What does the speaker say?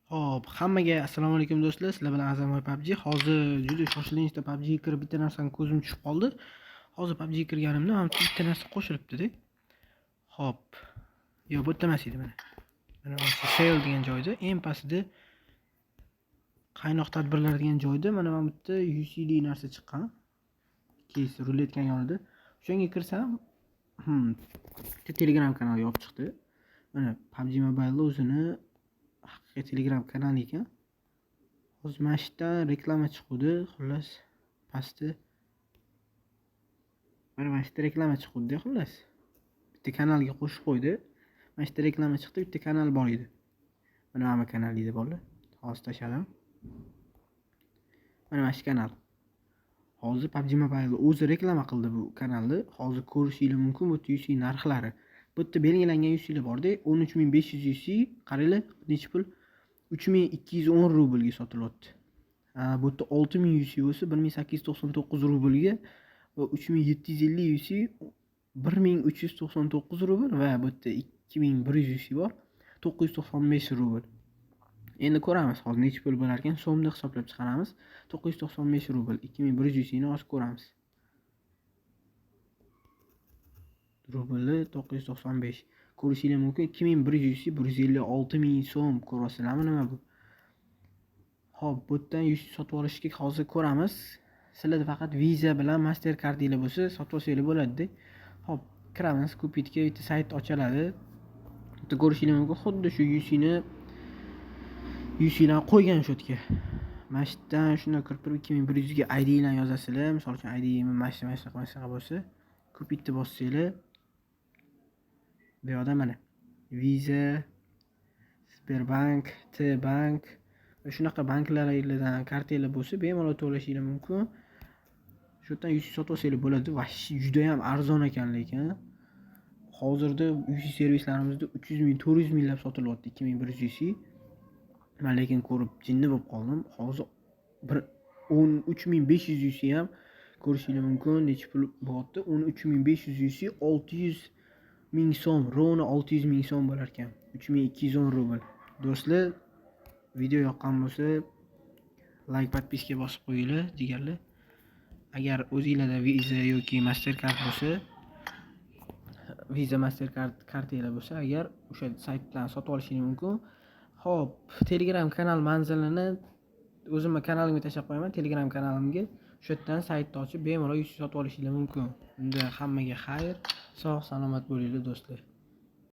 Hop, hammaga assalomu alaykum do'stlar. Sizlar bilan Azamoy PUBG. Hozir juda shoshilinchda PUBG ga kirib bitta narsani ko'zim tushib qoldi. Hozir PUBG ga kirganimda ham bitta narsa qo'shilibdi-da. Hop. Yo'q, bu yerda emas edi mana. Mana shu sale degan joyda, eng pastida qaynoq tadbirlar degan joyda mana bu yerda UCD narsa chiqqan. Keys ruletka yonida. O'shanga kirsam, Telegram kanali yopib chiqdi. Mana PUBG Mobile o'zini haqiqiy Telegram kanali ekan. Hozir mana shu yerdan reklama chiqdi. Xullas, pastda mana shu yerda reklama chiqdi, xullas. Bitta kanalga qo'shib qo'ydi. Mana shu yerda reklama chiqdi, bitta kanal bor edi. Mana kanal edi bolalar. Hozir tashladim. Mana shu kanal. Hozir PUBG Mobile o'zi reklama qildi bu kanalni. Hozir ko'rishingiz mumkin bu UC narxlari. Bu yerda belgilangan UC'lar bor-da, 13500 UC, qaranglar, necha pul? 3210 rublga sotilyapti. Bu yerda 6000 UC bo'lsa 1899 rublga va 3750 UC 1399 rubl va bu yerda 2100 UC bor, 995 rubl. Endi ko'ramiz hozir necha pul bo'lar ekan, so'mda hisoblab chiqaramiz. 995 rubl, 2100 UC ni hozir ko'ramiz. Rubli 995. Ko'rishingiz mumkin 2100 UC 156000 so'm. Ko'rasizlarmi nima bu? Hop, bu yerdan UC sotib olishga hozir ko'ramiz. Sizlarda faqat Visa bilan Mastercardinglar bo'lsa, sotib olsanglar bo'ladi-da. Hop, kiramiz, Cupidga bitta sayt ochiladi. Bitta ko'rishingiz mumkin, xuddi shu UC'dan qo'ygan shu yerga. Mana shu yerdan shunday kirib turib 2100 ga ID bilan yozasizlar. Misol uchun ID mana bo'lsa, Cupidni bossanglar. Bu yerda mana Visa, Sberbank, T-Bank va shunaqa banklardan kartalar bo'lsa, bemalol to'lashingiz mumkin. Shu yerdan UC sotib olsanglar bo'ladi. Va juda ham arzon ekan lekin. Hozirda UC servislarimizda 300 ming, 400 minglab sotilyapti 2100 UC. Men lekin ko'rib jinni bo'lib qoldim. Hozir bir 13500 UC ham ko'rishingiz mumkin. Necha pul bo'lyapti? 13500 UC 600 ming so'm, rovna 600 ming so'm bo'lar ekan. 3210 rubl. Do'stlar, video yoqqan bo'lsa, like, podpiska bosib qo'yinglar, jigarlar. Agar o'zingizlarda Visa yoki Mastercard bo'lsa, Visa Mastercard kartalar bo'lsa, agar o'sha saytdan sotib olishingiz mumkin. Hop, Telegram kanal manzilini o'zimga kanalimga tashlab qo'yaman, Telegram kanalimga. Shu yerdan saytni ochib bemalol sotib olishingiz mumkin. Unda hammaga xayr, sog' salomat bo'linglar do'stlar.